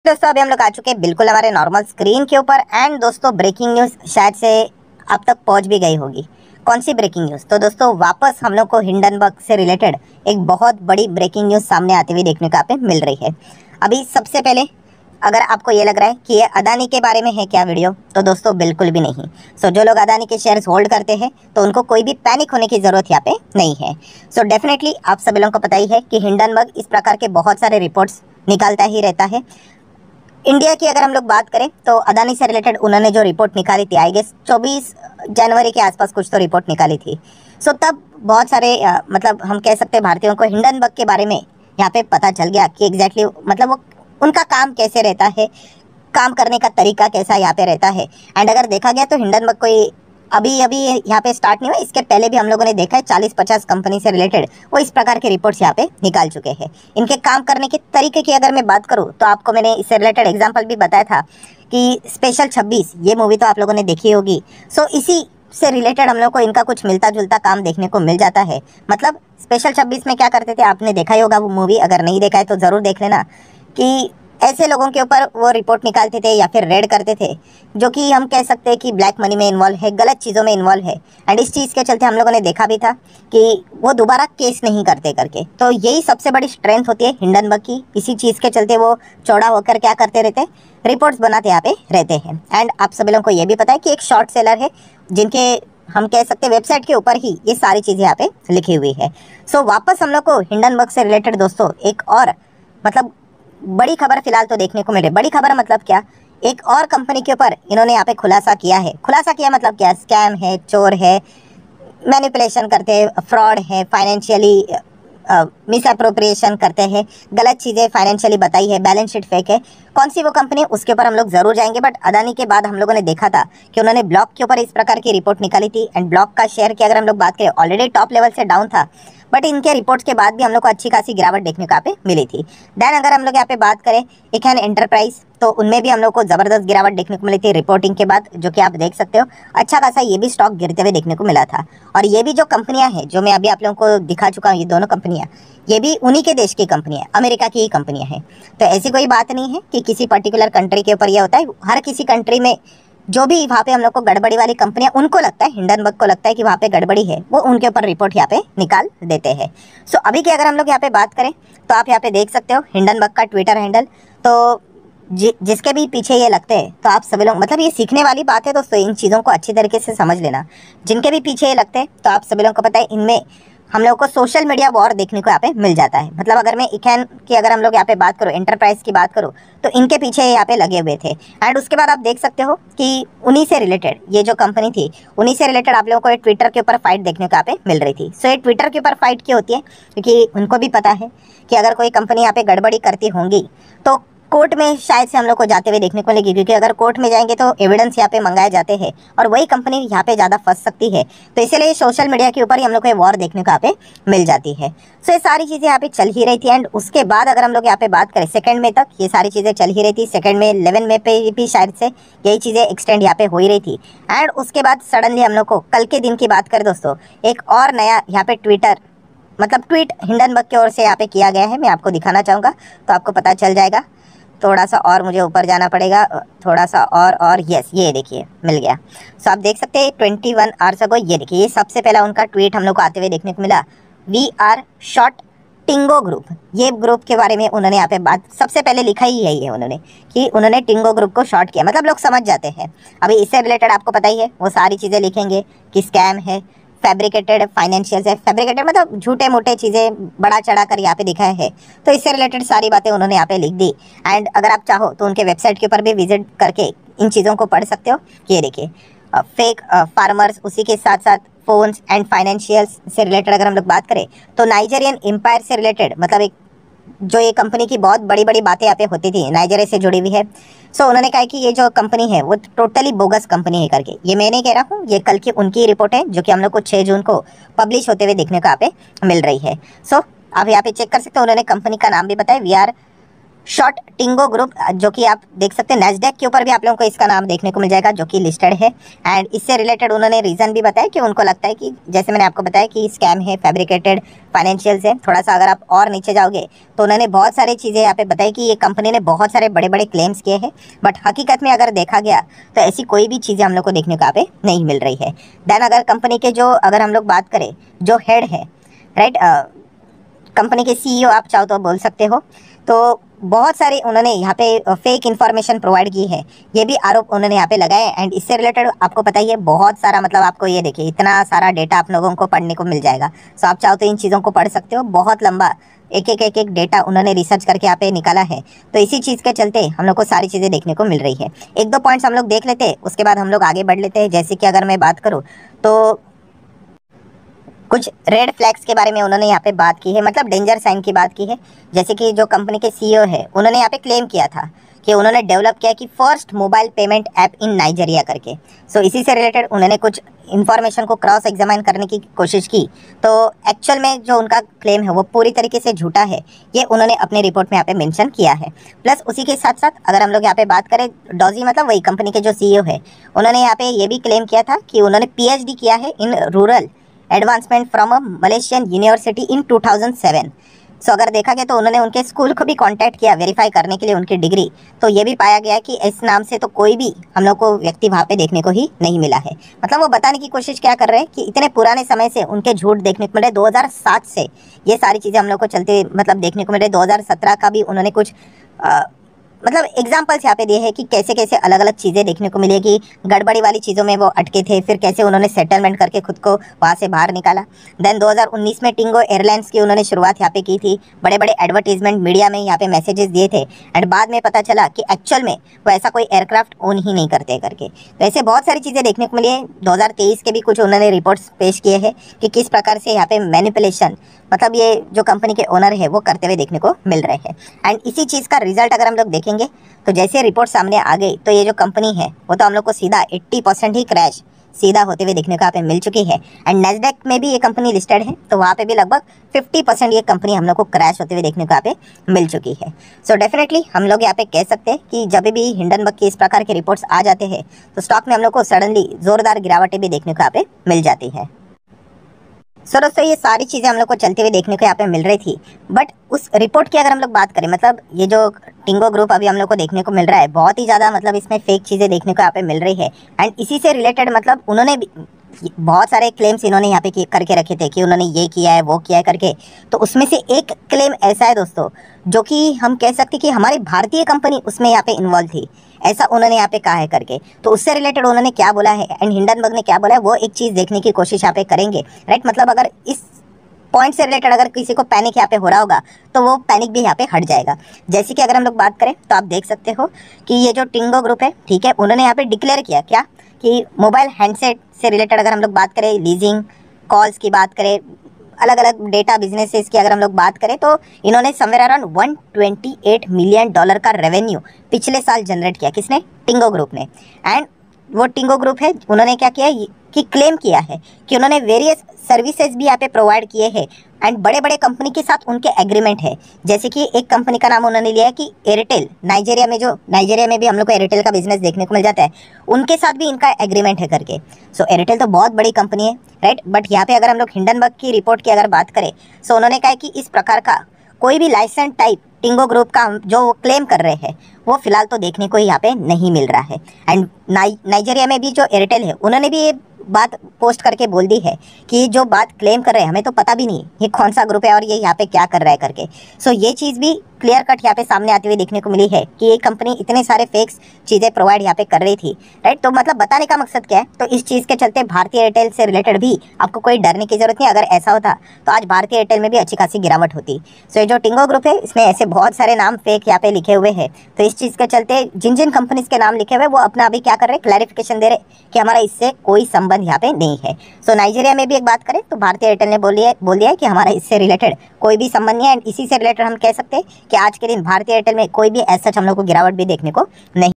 दोस्तों अभी हम लोग आ चुके हैं बिल्कुल हमारे नॉर्मल स्क्रीन के ऊपर। एंड दोस्तों ब्रेकिंग न्यूज़ शायद से अब तक पहुंच भी गई होगी। कौन सी ब्रेकिंग न्यूज़? तो दोस्तों वापस हम लोग को हिंडनबर्ग से रिलेटेड एक बहुत बड़ी ब्रेकिंग न्यूज़ सामने आती हुई देखने को यहाँ पे मिल रही है। अभी सबसे पहले अगर आपको ये लग रहा है कि ये अदानी के बारे में है क्या वीडियो, तो दोस्तों बिल्कुल भी नहीं। जो लोग अदानी के शेयर्स होल्ड करते हैं तो उनको कोई भी पैनिक होने की ज़रूरत यहाँ पे नहीं है। डेफिनेटली आप सभी लोगों को पता ही है कि हिंडनबर्ग इस प्रकार के बहुत सारे रिपोर्ट्स निकालता ही रहता है। इंडिया की अगर हम लोग बात करें तो अदानी से रिलेटेड उन्होंने जो रिपोर्ट निकाली थी, आई गेस 24 जनवरी के आसपास कुछ तो रिपोर्ट निकाली थी। तब बहुत सारे मतलब हम कह सकते हैं भारतीयों को हिंडनबर्ग के बारे में यहाँ पे पता चल गया कि एग्जैक्टली मतलब वो उनका काम कैसे रहता है, काम करने का तरीका कैसा यहाँ पे रहता है। एंड अगर देखा गया तो हिंडनबर्ग कोई अभी यहाँ पे स्टार्ट नहीं हुआ, इसके पहले भी हम लोगों ने देखा है 40-50 कंपनी से रिलेटेड वो इस प्रकार के रिपोर्ट्स यहाँ पे निकाल चुके हैं। इनके काम करने के तरीके की अगर मैं बात करूँ तो आपको मैंने इससे रिलेटेड एग्जांपल भी बताया था कि स्पेशल 26 ये मूवी तो आप लोगों ने देखी होगी। इसी से रिलेटेड हम लोग को इनका कुछ मिलता जुलता काम देखने को मिल जाता है। मतलब स्पेशल 26 में क्या करते थे आपने देखा ही होगा वो मूवी, अगर नहीं देखा है तो ज़रूर देख लेना। कि ऐसे लोगों के ऊपर वो रिपोर्ट निकालते थे या फिर रेड करते थे जो कि हम कह सकते हैं कि ब्लैक मनी में इन्वॉल्व है, गलत चीज़ों में इन्वॉल्व है। एंड इस चीज़ के चलते हम लोगों ने देखा भी था कि वो दोबारा केस नहीं करते करके। तो यही सबसे बड़ी स्ट्रेंथ होती है हिंडनबर्ग की। इसी चीज़ के चलते वो चौड़ा होकर क्या करते रहते, रिपोर्ट्स बनाते यहाँ पे रहते हैं। एंड आप सभी लोगों को ये भी पता है कि एक शॉर्ट सेलर है जिनके हम कह सकते हैं वेबसाइट के ऊपर ही ये सारी चीज़ें यहाँ पे लिखी हुई है। वापस हम लोग को हिंडनबर्ग से रिलेटेड दोस्तों एक और मतलब बड़ी खबर फिलहाल तो देखने को मिले। बड़ी खबर मतलब क्या, एक और कंपनी के ऊपर इन्होंने यहाँ पे खुलासा किया है। खुलासा किया मतलब क्या, स्कैम है, चोर है, मैनिपुलेशन करते हैं, फ्रॉड है, फाइनेंशियली मिस अप्रोप्रिएशन करते हैं, गलत चीज़ें फाइनेंशियली बताई है, बैलेंस शीट फेक है। कौन सी वो कंपनी, उसके ऊपर हम लोग ज़रूर जाएंगे। बट अदानी के बाद हम लोगों ने देखा था कि उन्होंने ब्लॉक के ऊपर इस प्रकार की रिपोर्ट निकाली थी। एंड ब्लॉक का शेयर की अगर हम लोग बात करें ऑलरेडी टॉप लेवल से डाउन था, बट इनके रिपोर्ट्स के बाद भी हम लोग को अच्छी खासी गिरावट देखने को यहाँ पे मिली थी। देन अगर हम लोग यहाँ पे बात करें इकैन एंटरप्राइज, तो उनमें भी हम लोग को ज़बरदस्त गिरावट देखने को मिली थी रिपोर्टिंग के बाद, जो कि आप देख सकते हो अच्छा खासा ये भी स्टॉक गिरते हुए देखने को मिला था। और ये भी जो कंपनियां हैं जो मैं अभी आप लोगों को दिखा चुका हूँ, ये दोनों कंपनियां ये भी उन्हीं के देश की कंपनियां, अमेरिका की ही कंपनियां हैं। तो ऐसी कोई बात नहीं है कि किसी पर्टिकुलर कंट्री के ऊपर यह होता है। हर किसी कंट्री में जो भी वहाँ पे हम लोग को गड़बड़ी वाली कंपनियां, उनको लगता है, हिंडनबर्ग को लगता है कि वहाँ पे गड़बड़ी है, वो उनके ऊपर रिपोर्ट यहाँ पे निकाल देते हैं। अभी की अगर हम लोग यहाँ पे बात करें तो आप यहाँ पे देख सकते हो हिंडनबर्ग का ट्विटर हैंडल। तो जिसके भी पीछे ये लगते हैं, तो आप सभी लोग मतलब ये सीखने वाली बात है दोस्तों, इन चीज़ों को अच्छी तरीके से समझ लेना। जिनके भी पीछे ये लगते हैं तो आप सभी लोगों को पता है इनमें हम लोग को सोशल मीडिया वॉर देखने को यहाँ पे मिल जाता है। मतलब अगर मैं इकैन की अगर हम लोग यहाँ पे बात करूँ, एंटरप्राइज की बात करूँ, तो इनके पीछे यहाँ पे लगे हुए थे। एंड उसके बाद आप देख सकते हो कि उन्हीं से रिलेटेड ये जो कंपनी थी, उन्हीं से रिलेटेड आप लोगों को ट्विटर के ऊपर फाइट देखने को यहाँ पे मिल रही थी। ये ट्विटर के ऊपर फाइट क्यों होती है, क्योंकि उनको भी पता है कि अगर कोई कंपनी यहाँ पे गड़बड़ी करती होंगी तो कोर्ट में शायद से हम लोग को जाते हुए देखने को मिलेगी। क्योंकि अगर कोर्ट में जाएंगे तो एविडेंस यहाँ पे मंगाए जाते हैं और वही कंपनी यहाँ पे ज़्यादा फंस सकती है। तो इसीलिए सोशल मीडिया के ऊपर ही हम लोग को ये वॉर देखने को यहाँ पे मिल जाती है। ये सारी चीज़ें यहाँ पे चल ही रही थी। एंड उसके बाद अगर हम लोग यहाँ पे बात करें सेकंड में तक ये सारी चीज़ें चल ही रही थी। सेकंड में 11 में पे भी शायद से यही चीज़ें एक्सटेंड यहाँ पे हो ही रही थी। एंड उसके बाद सडनली हम लोग को कल के दिन की बात करें दोस्तों, एक और नया यहाँ पे ट्वीट हिंडनबर्ग की ओर से यहाँ पे किया गया है। मैं आपको दिखाना चाहूँगा तो आपको पता चल जाएगा। थोड़ा सा और मुझे ऊपर जाना पड़ेगा, थोड़ा सा और यस ये देखिए मिल गया। आप देख सकते हैं 21 आवर्स अगो ये देखिए, ये सबसे पहला उनका ट्वीट हम लोग को आते हुए देखने को मिला। We are short Tingo group, ये ग्रुप के बारे में उन्होंने यहाँ पे बात सबसे पहले लिखा ही यही है उन्होंने कि उन्होंने टिंगो ग्रुप को शॉर्ट किया। मतलब लोग समझ जाते हैं। अभी इससे रिलेटेड आपको पता ही है वो सारी चीज़ें लिखेंगे कि स्कैम है, फैब्रिकेटेड फाइनेंशियल है। फैब्रिकेटेड मतलब झूठे मोटे चीज़ें बड़ा चढ़ा कर यहाँ पे दिखाया है। तो इससे रिलेटेड सारी बातें उन्होंने यहाँ पे लिख दी। एंड अगर आप चाहो तो उनके वेबसाइट के ऊपर भी विजिट करके इन चीज़ों को पढ़ सकते हो। ये देखिए फेक फार्मर्स, उसी के साथ साथ फोन्स एंड फाइनेंशियल्स से रिलेटेड अगर हम लोग बात करें तो नाइजेरियन एम्पायर से रिलेटेड मतलब एक जो ये कंपनी की बहुत बड़ी बड़ी बातें यहाँ पे होती थी नाइजीरिया से जुड़ी हुई है। उन्होंने कहा कि ये जो कंपनी है वो टोटली बोगस कंपनी है करके। ये मैं नहीं कह रहा हूँ, ये कल की उनकी रिपोर्ट है जो कि हम लोग को 6 जून को पब्लिश होते हुए देखने को यहाँ पे मिल रही है। आप यहाँ पे चेक कर सकते हो, उन्होंने कंपनी का नाम भी बताया, we are short Tingo group, जो कि आप देख सकते हैं नैस्डैक के ऊपर भी आप लोगों को इसका नाम देखने को मिल जाएगा, जो कि लिस्टेड है। एंड इससे रिलेटेड उन्होंने रीज़न भी बताया कि उनको लगता है कि जैसे मैंने आपको बताया कि स्कैम है, फैब्रिकेटेड फाइनेंशियल्स है। थोड़ा सा अगर आप और नीचे जाओगे तो उन्होंने बहुत सारी चीज़ें यहाँ पे बताई कि ये कंपनी ने बहुत सारे बड़े बड़े क्लेम्स किए हैं, बट हकीकत में अगर देखा गया तो ऐसी कोई भी चीज़ें हम लोग को देखने को यहाँ पे नहीं मिल रही है। देन अगर कंपनी के जो अगर हम लोग बात करें जो हेड है, राइट, कंपनी के सीईओ आप चाहो तो बोल सकते हो, तो बहुत सारे उन्होंने यहाँ पे फेक इन्फॉर्मेशन प्रोवाइड की है, ये भी आरोप उन्होंने यहाँ पे लगाए। एंड इससे रिलेटेड आपको पता ही है बहुत सारा, मतलब आपको ये देखिए इतना सारा डेटा आप लोगों को पढ़ने को मिल जाएगा। सो आप चाहो तो इन चीज़ों को पढ़ सकते हो, बहुत लंबा एक डेटा उन्होंने रिसर्च करके यहाँ पे निकाला है। तो इसी चीज़ के चलते हम लोग को सारी चीज़ें देखने को मिल रही है। एक दो पॉइंट्स हम लोग देख लेते हैं, उसके बाद हम लोग आगे बढ़ लेते हैं। जैसे कि अगर मैं बात करूँ तो कुछ रेड फ्लैग्स के बारे में उन्होंने यहाँ पे बात की है, मतलब डेंजर साइन की बात की है। जैसे कि जो कंपनी के सीईओ है उन्होंने यहाँ पे क्लेम किया था कि उन्होंने डेवलप किया कि फर्स्ट मोबाइल पेमेंट ऐप इन नाइजीरिया करके। सो इसी से रिलेटेड उन्होंने कुछ इन्फॉर्मेशन को क्रॉस एग्जामाइन करने की कोशिश की, तो एक्चुअल में जो उनका क्लेम है वो पूरी तरीके से झूठा है, ये उन्होंने अपने रिपोर्ट में यहाँ पे मेंशन किया है। प्लस उसी के साथ साथ अगर हम लोग यहाँ पे बात करें, डॉजी मतलब वही कंपनी के जो सीईओ है, उन्होंने यहाँ पे ये भी क्लेम किया था कि उन्होंने पीएचडी किया है in rural advancement from a Malaysian university in 2007। So अगर देखा गया तो उन्होंने उनके स्कूल को भी कांटेक्ट किया वेरीफाई करने के लिए उनकी डिग्री, तो ये भी पाया गया कि इस नाम से तो कोई भी हम लोग को व्यक्ति वहाँ पे देखने को ही नहीं मिला है। मतलब वो बताने की कोशिश क्या कर रहे हैं कि इतने पुराने समय से उनके झूठ देखने को मिले, 2007 से ये सारी चीज़ें हम लोग को चलते मतलब देखने को मिले। 2017 का भी उन्होंने कुछ मतलब एग्जाम्पल्स यहाँ पे दिए हैं कि कैसे कैसे अलग अलग चीज़ें देखने को मिली कि गड़बड़ी वाली चीज़ों में वो अटके थे, फिर कैसे उन्होंने सेटलमेंट करके खुद को वहाँ से बाहर निकाला। देन 2019 में टिंगो एयरलाइंस की उन्होंने शुरुआत यहाँ पे की थी, बड़े बड़े एडवर्टीजमेंट मीडिया में यहाँ पे मैसेजेस दिए थे। एंड बाद में पता चला कि एक्चुअल में वो ऐसा कोई एयरक्राफ्ट ओन ही नहीं करते करके। तो ऐसे बहुत सारी चीज़ें देखने को मिली है। 2023 के भी कुछ उन्होंने रिपोर्ट्स पेश किए हैं कि किस प्रकार से यहाँ पे मैनिपुलेशन, मतलब ये जो कंपनी के ओनर है वो करते हुए देखने को मिल रहे हैं। एंड इसी चीज़ का रिजल्ट अगर हम लोग देखेंगे तो जैसे रिपोर्ट सामने आ गई तो ये जो कंपनी है वो तो हम लोग को सीधा 80% ही क्रैश सीधा होते हुए देखने को यहाँ पे मिल चुकी है। एंड नैस्डैक में भी ये कंपनी लिस्टेड है, तो वहाँ पे भी लगभग 50% ये कंपनी हम लोग को क्रैश होते हुए देखने को यहाँ पे मिल चुकी है। सो डेफिनेटली हम लोग यहाँ पे कह सकते हैं कि जब भी हिंडनबर्ग की इस प्रकार के रिपोर्ट्स आ जाते हैं तो स्टॉक में हम लोग को सडनली जोरदार गिरावटें भी देखने को यहाँ पे मिल जाती है। सो दोस्तों ये सारी चीज़ें हम लोग को चलते हुए देखने को यहाँ पे मिल रही थी, बट उस रिपोर्ट की अगर हम लोग बात करें, मतलब ये जो टिंगो ग्रुप अभी हम लोग को देखने को मिल रहा है बहुत ही ज़्यादा, मतलब इसमें फेक चीज़ें देखने को यहाँ पे मिल रही है। एंड इसी से रिलेटेड मतलब उन्होंने बहुत सारे क्लेम्स इन्होंने यहाँ पे करके रखे थे कि उन्होंने ये किया है वो किया है करके। तो उसमें से एक क्लेम ऐसा है दोस्तों जो कि हम कह सकते कि हमारी भारतीय कंपनी उसमें यहाँ पे इन्वॉल्व थी, ऐसा उन्होंने यहाँ पे कहा है करके। तो उससे रिलेटेड उन्होंने क्या बोला है एंड हिंडनबर्ग ने क्या बोला है वो एक चीज़ देखने की कोशिश यहाँ पे करेंगे, राइट। मतलब अगर इस पॉइंट से रिलेटेड अगर किसी को पैनिक यहाँ पे हो रहा होगा तो वो पैनिक भी यहाँ पे हट जाएगा। जैसे कि अगर हम लोग बात करें तो आप देख सकते हो कि ये जो टिंगो ग्रुप है, ठीक है, उन्होंने यहाँ पे डिक्लेयर किया क्या कि मोबाइल हैंडसेट से रिलेटेड अगर हम लोग बात करें, लीजिंग कॉल्स की बात करें, अलग अलग डेटा बिजनेसेस की अगर हम लोग बात करें, तो इन्होंने समवेयर अराउंड $128 मिलियन का रेवेन्यू पिछले साल जनरेट किया। किसने? टिंगो ग्रुप ने। एंड वो टिंगो ग्रुप है, उन्होंने क्या किया कि क्लेम किया है कि उन्होंने वेरियस सर्विसेज भी यहाँ पे प्रोवाइड किए हैं एंड बड़े बड़े कंपनी के साथ उनके एग्रीमेंट है। जैसे कि एक कंपनी का नाम उन्होंने लिया है कि एयरटेल, नाइजीरिया में भी हम लोग को एयरटेल का बिजनेस देखने को मिल जाता है, उनके साथ भी इनका एग्रीमेंट है करके। सो एयरटेल तो बहुत बड़ी कंपनी है, राइट। बट यहाँ पे अगर हम लोग हिंडनबर्ग की रिपोर्ट की अगर बात करें, सो उन्होंने कहा कि इस प्रकार का कोई भी लाइसेंस टाइप टिंगो ग्रुप का जो क्लेम कर रहे हैं वो फिलहाल तो देखने को यहाँ पे नहीं मिल रहा है। एंड नाइजीरिया में भी जो एयरटेल है उन्होंने भी ये बात पोस्ट करके बोल दी है कि जो बात क्लेम कर रहे हैं हमें तो पता भी नहीं ये कौन सा ग्रुप है और ये यहाँ पे क्या कर रहा है करके। सो ये चीज़ भी क्लियर कट यहाँ पे सामने आती हुई देखने को मिली है कि ये कंपनी इतने सारे फेक्स चीज़ें प्रोवाइड यहाँ पे कर रही थी, राइट। तो मतलब बताने का मकसद क्या है, तो इस चीज़ के चलते भारतीय एयरटेल से रिलेटेड भी आपको कोई डरने की जरूरत नहीं। अगर ऐसा होता तो आज भारतीय एयरटेल में भी अच्छी खासी गिरावट होती। सो ये जो टिंगो ग्रुप है इसमें ऐसे बहुत सारे नाम फेक यहाँ पे लिखे हुए हैं, तो इस चीज़ के चलते जिन जिन कंपनीज के नाम लिखे हुए वो अपना अभी क्या कर रहे हैं, क्लैरिफिकेशन दे रहे कि हमारा इससे कोई संबंध यहाँ पे नहीं है। सो नाइजीरिया में भी एक बात करें तो भारतीय एयरटेल ने बोल दिया है कि हमारा इससे रिलेटेड कोई भी संबंध नहीं है। एंड इसी से रिलेटेड हम कह सकते हैं कि आज के दिन भारतीय एयरटेल में कोई भी ऐसा हम लोग को गिरावट भी देखने को नहीं